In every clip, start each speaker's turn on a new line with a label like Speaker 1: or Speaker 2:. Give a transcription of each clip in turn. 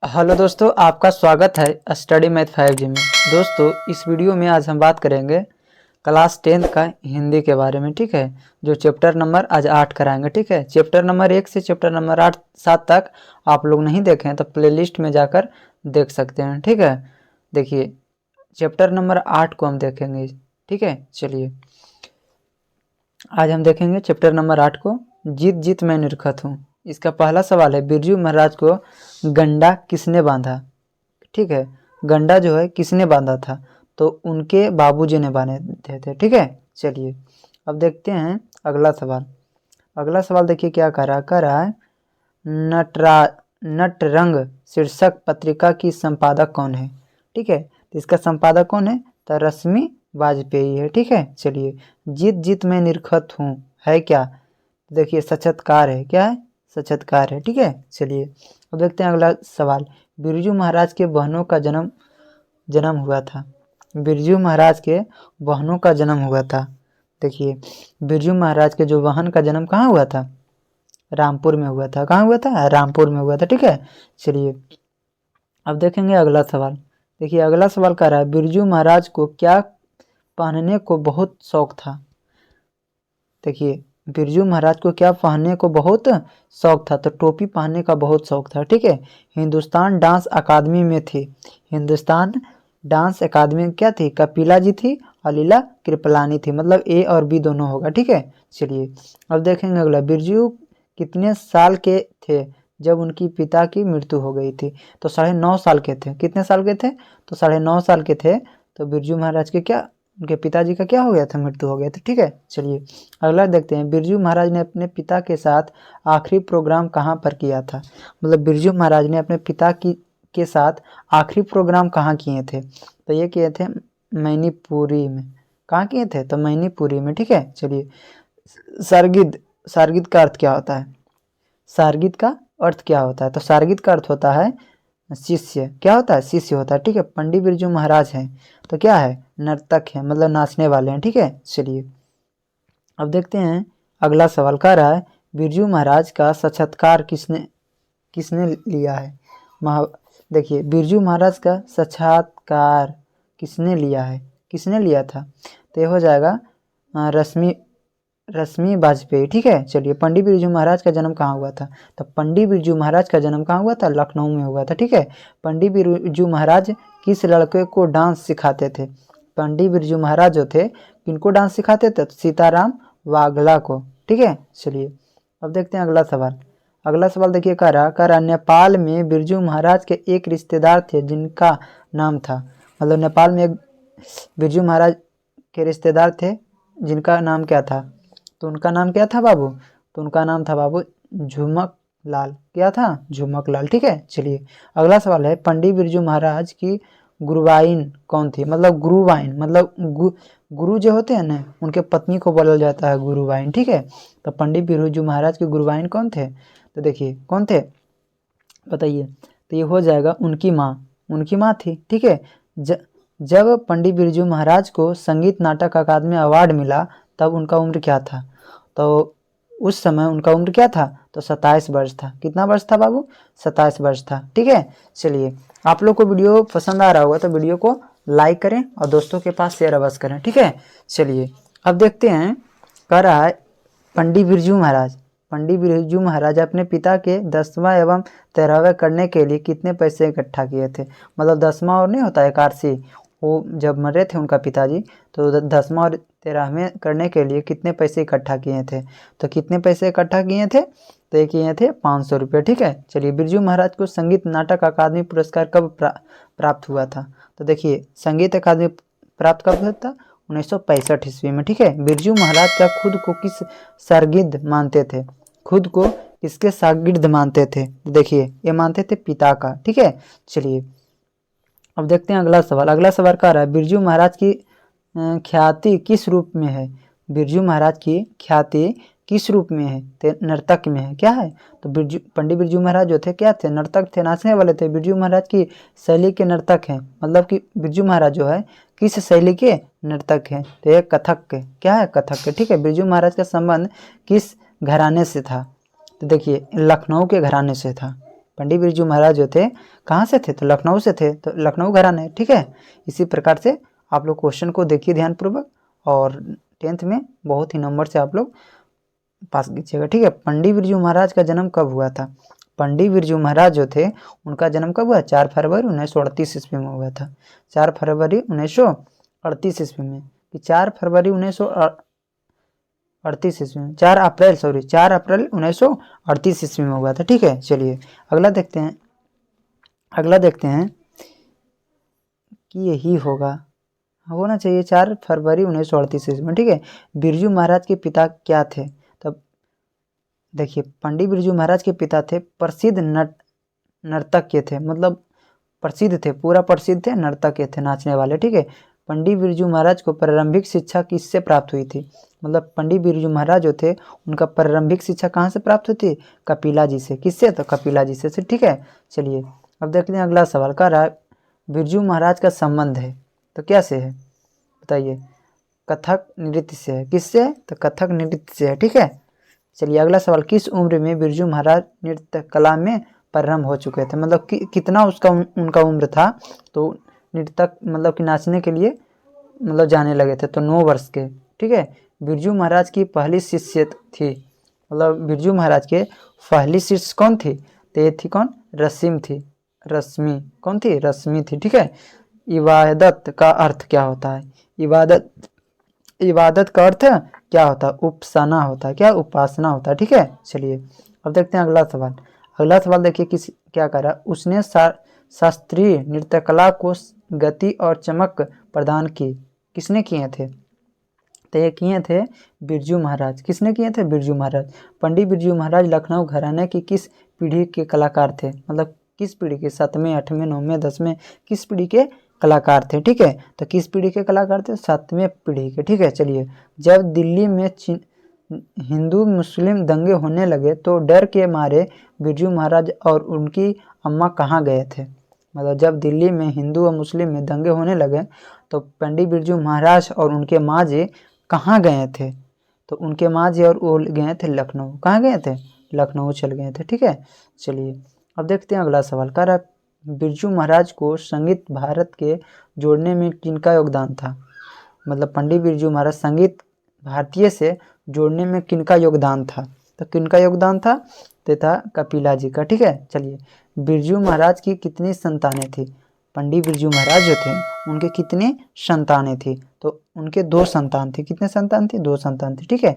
Speaker 1: Hello दोस्तों, आपका स्वागत है स्टडी मैथ 5G में। दोस्तों, इस वीडियो में आज हम बात करेंगे क्लास 10 का हिंदी के बारे में। ठीक है, जो चैप्टर नंबर आज 8 कराएंगे। ठीक है, चैप्टर नंबर 1 से चैप्टर नंबर 7 तक आप लोग नहीं देखें तो प्लेलिस्ट में जाकर देख सकते हैं। ठीक है, देखिए चैप्टर नंबर 8 को हम देखेंगे। ठीक है, चलिए आज हम देखेंगे चैप्टर नंबर 8 को। जीत जीत मैं निरखत हूँ। इसका पहला सवाल है, बिरजू महाराज को गंडा किसने बांधा। ठीक है, गंडा जो है किसने बांधा था, तो उनके बाबूजी ने बांधे थे। ठीक है, चलिए अब देखते हैं अगला सवाल। अगला सवाल देखिए क्या कह रहा है नटरंग शीर्षक पत्रिका की संपादक कौन है। ठीक है, तो इसका संपादक कौन है, तो रश्मि वाजपेयी है। ठीक है, चलिए जीत जीत में निरखत हूँ है क्या, देखिए साक्षात्कार है। क्या है, साक्षात्कार है। ठीक है, चलिए अब देखते हैं अगला सवाल। बिरजू महाराज के बहनों का जन्म हुआ था। बिरजू महाराज के बहनों का जन्म हुआ था। देखिए बिरजू महाराज के जो बहन का जन्म कहाँ हुआ था, रामपुर में हुआ था। कहाँ हुआ था, रामपुर में हुआ था। ठीक है, चलिए अब देखेंगे अगला सवाल। देखिए अगला सवाल कह रहा है, बिरजू महाराज को क्या पहनने को बहुत शौक था। देखिए बिरजू महाराज को क्या पहनने को बहुत शौक था, तो टोपी पहनने का बहुत शौक था। ठीक है, हिंदुस्तान डांस अकादमी में थी। हिंदुस्तान डांस अकादमी में क्या थी, कपिला जी थी और लीला कृपलानी थी। मतलब ए और बी दोनों होगा। ठीक है, चलिए अब देखेंगे अगला। बिरजू कितने साल के थे जब उनकी पिता की मृत्यु हो गई थी, तो 9.5 साल के थे। कितने साल के थे, तो 9.5 साल के थे। तो बिरजू महाराज के क्या, उनके पिताजी का क्या हो गया था, मृत्यु हो गया था। ठीक है, चलिए अगला देखते हैं। बिरजू महाराज ने अपने पिता के साथ आखिरी प्रोग्राम कहाँ पर किया था। मतलब बिरजू महाराज ने अपने पिता के साथ आखिरी प्रोग्राम कहाँ किए थे, तो ये किए थे मैनीपुरी में। कहाँ किए थे, तो मैनीपुरी में। ठीक है, चलिए सारगिद, सारगिद का अर्थ क्या होता है, सारगिद का अर्थ क्या होता है, तो सारगिद का अर्थ होता है शिष्य। क्या होता है, शिष्य होता है। ठीक है, पंडित बिरजू महाराज हैं तो क्या है, नर्तक है, मतलब नाचने वाले हैं। ठीक है, चलिए अब देखते हैं अगला सवाल। कह रहा है, बिरजू महाराज का साक्षात्कार किसने किसने लिया है। देखिए बिरजू महाराज का साक्षात्कार किसने लिया है, किसने लिया था, तो ये हो जाएगा रश्मि वाजपेयी। ठीक है, चलिए पंडित बिरजू महाराज का जन्म कहाँ हुआ था, तो पंडित बिरजू महाराज का जन्म कहाँ हुआ था, लखनऊ में हुआ था। ठीक है, पंडित बिरजू महाराज किस लड़के को डांस सिखाते थे। पंडित बिरजू महाराज जो थे किनको डांस सिखाते थे, तो सीताराम वाघला को। ठीक है, चलिए अब देखते हैं अगला सवाल। अगला सवाल देखिए कह रहा नेपाल में बिरजू महाराज के एक रिश्तेदार थे जिनका नाम था। मतलब नेपाल में एक बिरजू महाराज के रिश्तेदार थे जिनका नाम क्या था, तो उनका नाम क्या था बाबू, तो उनका नाम था बाबू झुमक लाल। क्या था, झुमक लाल। ठीक है, चलिए अगला सवाल है, पंडित बिरजू महाराज की गुरुवाइन कौन थी। मतलब गुरुवाइन मतलब गुरु जो होते हैं ना, उनके पत्नी को बोला जाता है गुरुवाइन। ठीक है, तो पंडित बिरजू महाराज के गुरुवाइन कौन थे, तो देखिए कौन थे बताइए, तो ये हो जाएगा उनकी माँ। उनकी माँ थी। ठीक है, जब पंडित बिरजू महाराज को संगीत नाटक अकादमी अवार्ड मिला तब उनका उम्र क्या था, तो उस समय उनका उम्र क्या था, तो 27 वर्ष था। कितना वर्ष था बाबू, 27 वर्ष था। ठीक है, चलिए आप लोग को वीडियो पसंद आ रहा होगा तो वीडियो को लाइक करें और दोस्तों के पास शेयर अवश्य करें। ठीक है, चलिए अब देखते हैं। कह रहा है, पंडित बिरजू महाराज अपने पिता के 10वां एवं 13वां करने के लिए कितने पैसे इकट्ठा किए थे। मतलब 10वां और नहीं होता एकादशी, वो जब मरे थे उनका पिताजी, तो 10वां और 13वें करने के लिए कितने पैसे इकट्ठा किए थे, तो कितने पैसे इकट्ठा किए थे, तो ये किए थे 500 रुपये। ठीक है, चलिए बिरजू महाराज को संगीत नाटक अकादमी पुरस्कार कब प्राप्त हुआ था, तो देखिए संगीत अकादमी प्राप्त कब हुआ था, 1965 ईस्वी में। ठीक है, बिरजू महाराज का खुद को किस शागिर्द मानते थे, खुद को किसके शागिर्द मानते थे, तो देखिए ये मानते थे पिता का। ठीक है, चलिए अब देखते हैं अगला सवाल। अगला सवाल कह रहा है, बिरजू महाराज की ख्याति किस रूप में है। बिरजू महाराज की ख्याति किस रूप में है, तो नर्तक में है। क्या है, तो पंडित बिरजू महाराज जो थे क्या थे, नर्तक थे, नाचने वाले थे। बिरजू महाराज की शैली के नर्तक हैं। मतलब कि बिरजू महाराज जो है किस शैली के नर्तक हैं, तो ये कथक के। क्या है, कथक के। ठीक है, बिरजू महाराज का संबंध किस घराने से था, तो देखिए लखनऊ के घराने से था। पंडित बिरजू महाराज जो थे कहाँ से थे, तो लखनऊ से थे, तो लखनऊ घराने, ठीक है। इसी प्रकार से आप लोग क्वेश्चन को देखिए ध्यानपूर्वक और 10th में बहुत ही नंबर से आप लोग पास कीजिएगा, ठीक है। पंडित बिरजू महाराज का जन्म कब हुआ था? पंडित बिरजू महाराज जो थे उनका जन्म कब हुआ? 4 फरवरी 1938 ईस्वी में हुआ था। 4 फरवरी 1938 ईस्वी में, कि 4 फरवरी 1938 ईस्वी में, 4 अप्रैल 1938 ईस्वी में हुआ था, ठीक है। चलिए अगला देखते हैं कि यही होना चाहिए 4 फरवरी 1938 ईस्वी में, ठीक है। बिरजू महाराज के पिता क्या थे? तब देखिए पंडित बिरजू महाराज के पिता थे प्रसिद्ध नर्तक के थे, मतलब प्रसिद्ध थे, पूरा प्रसिद्ध थे, नर्तक के थे, नाचने वाले, ठीक है। पंडित बिरजू महाराज को प्रारंभिक शिक्षा किससे प्राप्त हुई थी? मतलब पंडित बिरजू महाराज जो थे उनका प्रारंभिक शिक्षा कहाँ से प्राप्त हुई थी? कपिला जी से। किससे? तो कपिला जी से, ठीक है। चलिए अब देखते हैं अगला सवाल, कह रहा है बिरजू महाराज का संबंध है, तो क्या से है बताइए? कथक नृत्य से है। किससे? तो कथक नृत्य से है, ठीक है। चलिए अगला सवाल, किस उम्र में बिरजू महाराज नृत्य कला में प्रारंभ हो चुके थे? मतलब कितना उनका उम्र था तो नृतक मतलब कि नाचने के लिए मतलब जाने लगे थे? तो 9 वर्ष के, ठीक है। बिरजू महाराज की पहली शिष्य थी, मतलब बिरजू महाराज के पहली शिष्य कौन थी? तो ये थी कौन? रश्मि कौन थी? रश्मि थी, ठीक है। इबादत का अर्थ क्या होता है? इबादत का अर्थ क्या होता है? उपासना होता है। क्या? उपासना होता है, ठीक है। चलिए अब देखते हैं अगला सवाल देखिए क्या कह रहा है, उसने शास्त्रीय नृत्य कला को गति और चमक प्रदान की। किसने किए थे? तो ये किए थे बिरजू महाराज। किसने किए थे? बिरजू महाराज। पंडित बिरजू महाराज लखनऊ घराने की किस पीढ़ी के कलाकार थे? मतलब किस पीढ़ी के? 7वें 8वें 9वें 10वें किस पीढ़ी के कलाकार थे, ठीक है। तो किस पीढ़ी के कलाकार थे? 7वें पीढ़ी के, ठीक है। चलिए जब दिल्ली में हिंदू मुस्लिम दंगे होने लगे तो डर के मारे बिरजू महाराज और उनकी अम्मा कहाँ गए थे? मतलब जब दिल्ली में हिंदू और मुस्लिम में दंगे होने लगे तो पंडित बिरजू महाराज और उनके माँ जी कहाँ गए थे? तो उनके माँ जी और वो गए थे लखनऊ। कहाँ गए थे? लखनऊ चल गए थे, ठीक है। चलिए अब देखते हैं अगला सवाल, कह रहा है बिरजू महाराज को संगीत भारत के जोड़ने में किनका योगदान था? मतलब पंडित बिरजू महाराज संगीत भारतीय से जोड़ने में किनका योगदान था? तो किनका योगदान था? तो था कपिला जी का, ठीक है। चलिए बिरजू महाराज की कितनी संतानें थी? पंडित बिरजू महाराज जो थे उनके कितने संतानें थी? तो उनके 2 संतान थी। कितने संतान थी? 2 संतान थी, ठीक है।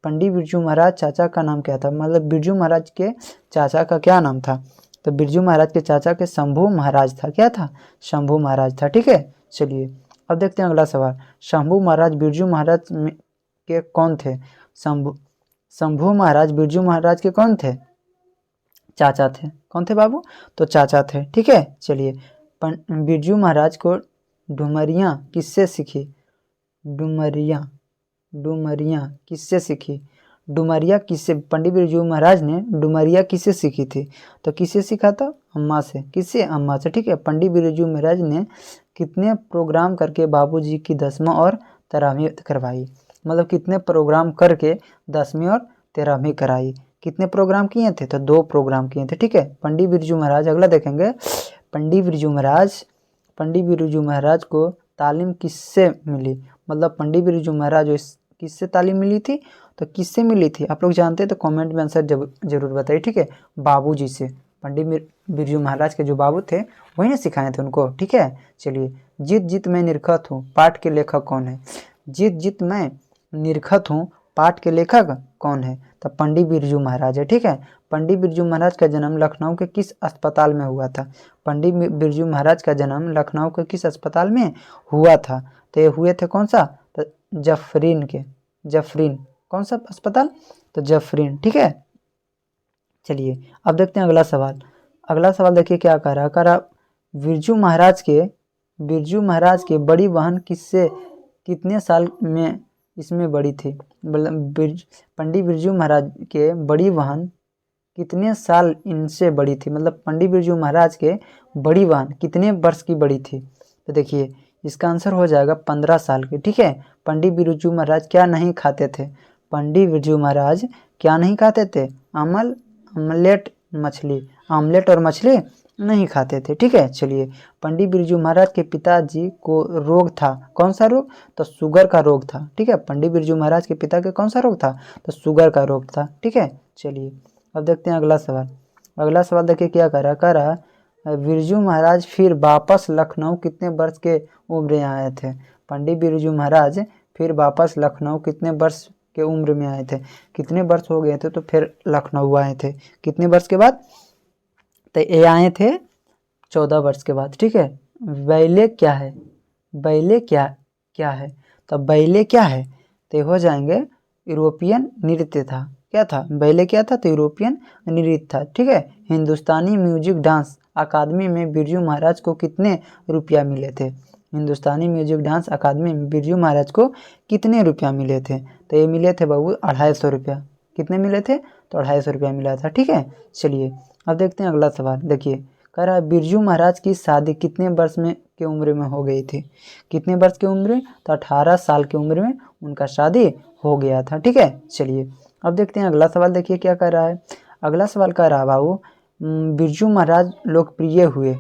Speaker 1: पंडित बिरजू महाराज चाचा का नाम क्या था? मतलब बिरजू महाराज के चाचा का क्या नाम था? तो बिरजू महाराज के चाचा के शंभू महाराज था। क्या था? शंभू महाराज था, ठीक है। चलिए अब देखते हैं अगला सवाल, शंभू महाराज बिरजू महाराज के कौन थे? शंभू महाराज बिरजू महाराज के कौन थे? चाचा थे। कौन थे बाबू? तो चाचा थे, ठीक है। चलिए बिरजू महाराज को डुमरियाँ किससे सीखी? डुमरियाँ किससे सीखी? डुमरिया किससे? पंडित बिरजू महाराज ने डुमरिया किससे सीखी थी? तो किससे सीखा था? अम्मा से। किससे? अम्मा से, ठीक है। पंडित बिरजू महाराज ने कितने प्रोग्राम करके बाबूजी की 10वीं और 13वीं करवाई? मतलब कितने प्रोग्राम करके 10वीं और 13वीं कराई? कितने प्रोग्राम किए थे? तो 2 प्रोग्राम किए थे, ठीक है। पंडित बिरजू महाराज, अगला देखेंगे, पंडित बिरजू महाराज को तालीम किससे मिली? मतलब पंडित बिरजू महाराज किससे तालीम मिली थी? तो किससे मिली थी? आप लोग जानते हैं तो कमेंट में आंसर जरूर बताइए, ठीक है। बाबूजी से। पंडित बिरजू महाराज के जो बाबू थे वही ने सिखाए थे उनको, ठीक है। चलिए जीत जीत मैं निरखत हूँ पाठ के लेखक कौन है? जीत जीत मैं निरखत हूँ पाठ के लेखक कौन है? तो पंडित बिरजू महाराज है, ठीक है। पंडित बिरजू महाराज का जन्म लखनऊ के किस अस्पताल में हुआ था? पंडित बिरजू महाराज का जन्म लखनऊ के किस अस्पताल में हुआ था? तो ये हुए थे कौन सा? तो जफरीन कौन सा अस्पताल? तो जफरीन, ठीक है। चलिए अब देखते हैं अगला सवाल देखिए क्या कह रहा बिरजू महाराज के बड़ी बहन कितने साल में इसमें बड़ी थी? पंडित बिरजू महाराज के बड़ी बहन कितने साल इनसे बड़ी थी? मतलब पंडित बिरजू महाराज के बड़ी बहन कितने वर्ष की बड़ी थी? तो देखिए इसका आंसर हो जाएगा 15 साल की, ठीक है। पंडित बिरजू महाराज क्या नहीं खाते थे? पंडित बिरजू महाराज क्या नहीं खाते थे? अमलेट मछली। आमलेट और मछली नहीं खाते थे। ठीक है, चलिए पंडित बिरजू महाराज के पिताजी को रोग था, कौन सा रोग? तो शुगर का रोग था। ठीक है, पंडित बिरजू महाराज के पिता के कौन सा रोग था? तो शुगर का रोग था। ठीक है, चलिए अब देखते हैं अगला सवाल। अगला सवाल देखिए क्या कह रहा बिरजू महाराज फिर वापस लखनऊ कितने वर्ष के उम्र में आए थे? पंडित बिरजू महाराज फिर वापस लखनऊ कितने वर्ष के उम्र में आए थे? कितने वर्ष हो गए थे तो फिर लखनऊ आए थे? कितने वर्ष के बाद? तो ये आए थे 14 वर्ष के बाद। ठीक है, बैले क्या है? बैले क्या क्या है? तो बैले क्या है? तो हो जाएंगे यूरोपियन नृत्य था। क्या था? बैले क्या था? तो यूरोपियन नृत्य था। ठीक है, हिंदुस्तानी म्यूजिक डांस अकादमी में बिरजू महाराज को कितने रुपया मिले थे? हिंदुस्तानी म्यूजिक डांस अकादमी में बिरजू महाराज को कितने रुपया मिले थे? तो ये मिले थे बाबू 250 रुपया। कितने मिले थे? तो 250 रुपया मिला था। ठीक है, चलिए अब देखते हैं अगला सवाल। देखिए कह रहा है बिरजू महाराज की शादी कितने वर्ष में के उम्र में हो गई थी? कितने वर्ष की उम्र में? तो 18 साल की उम्र में उनका शादी हो गया था। ठीक है, चलिए अब देखते हैं अगला सवाल। देखिए क्या कह रहा है। अगला सवाल कह रहा बाबू बिरजू महाराज लोकप्रिय हुए,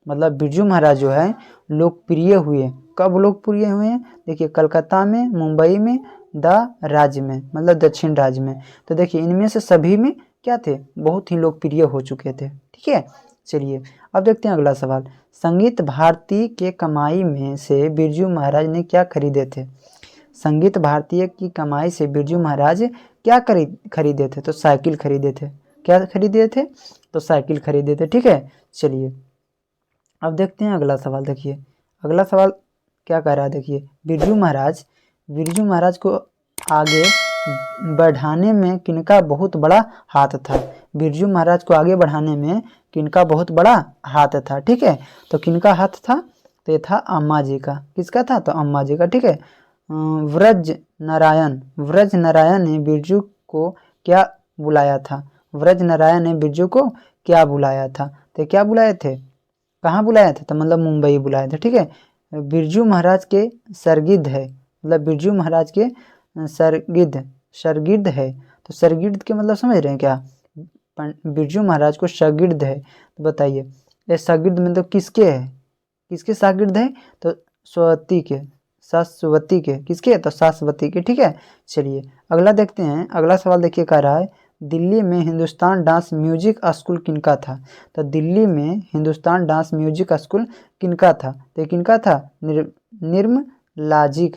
Speaker 1: मतलब बिरजू महाराज जो है लोकप्रिय हुए, कब लोकप्रिय हुए हैं? देखिए कलकत्ता में, मुंबई में, राज्य में, मतलब दक्षिण राज्य में। तो देखिए इनमें से सभी में क्या थे? बहुत ही लोकप्रिय हो चुके थे। ठीक है, चलिए अब देखते हैं अगला सवाल। संगीत भारती के कमाई में से बिरजू महाराज ने क्या खरीदे थे? संगीत भारतीय की कमाई से बिरजू महाराज क्या खरीदे थे? तो साइकिल खरीदे थे। क्या खरीदे थे? तो साइकिल खरीदे थे। ठीक है, चलिए अब देखते हैं अगला सवाल। देखिए अगला सवाल क्या कह रहा है। देखिए बिरजू महाराज को आगे बढ़ाने में किनका बहुत बड़ा हाथ था? बिरजू महाराज को आगे बढ़ाने में किनका बहुत बड़ा हाथ था? ठीक है, तो किनका हाथ था? तो ये था अम्मा जी का। किसका था? तो अम्मा जी का। ठीक है, व्रज नारायण ने बिरजू को क्या बुलाया था? व्रज नारायण ने बिरजू को क्या बुलाया था? तो क्या बुलाए थे? कहाँ बुलाया था? तो मतलब मुंबई बुलाया था। ठीक है, बिरजू महाराज के सरगिर्द है, मतलब बिरजू महाराज के सरगिर्द है। तो सरगिर्द के मतलब समझ रहे हैं क्या? बिरजू महाराज को शागिर्द है। तो बताइए ये शागिर्द में तो किसके है? किसके शागिर्द है? तो सरस्वती के, सरस्वती के। किसके? तो सरस्वती के। ठीक है, चलिए अगला देखते हैं। अगला सवाल देखिए कह रहा है दिल्ली में हिंदुस्तान डांस म्यूजिक स्कूल किनका था? तो दिल्ली में हिंदुस्तान डांस म्यूजिक स्कूल किनका था? तो किनका था? निर्मला जी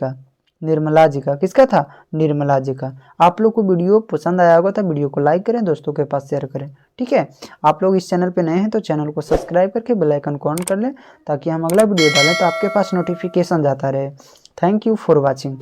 Speaker 1: का। किसका था? निर्मला जी का। आप लोग को वीडियो पसंद आया होगा तो वीडियो को लाइक करें, दोस्तों के पास शेयर करें। ठीक है, आप लोग इस चैनल पे नए हैं तो चैनल को सब्सक्राइब करके बेल आइकन को ऑन कर लें ताकि हम अगला वीडियो डालें तो आपके पास नोटिफिकेशन जाता रहे। Thank you for watching.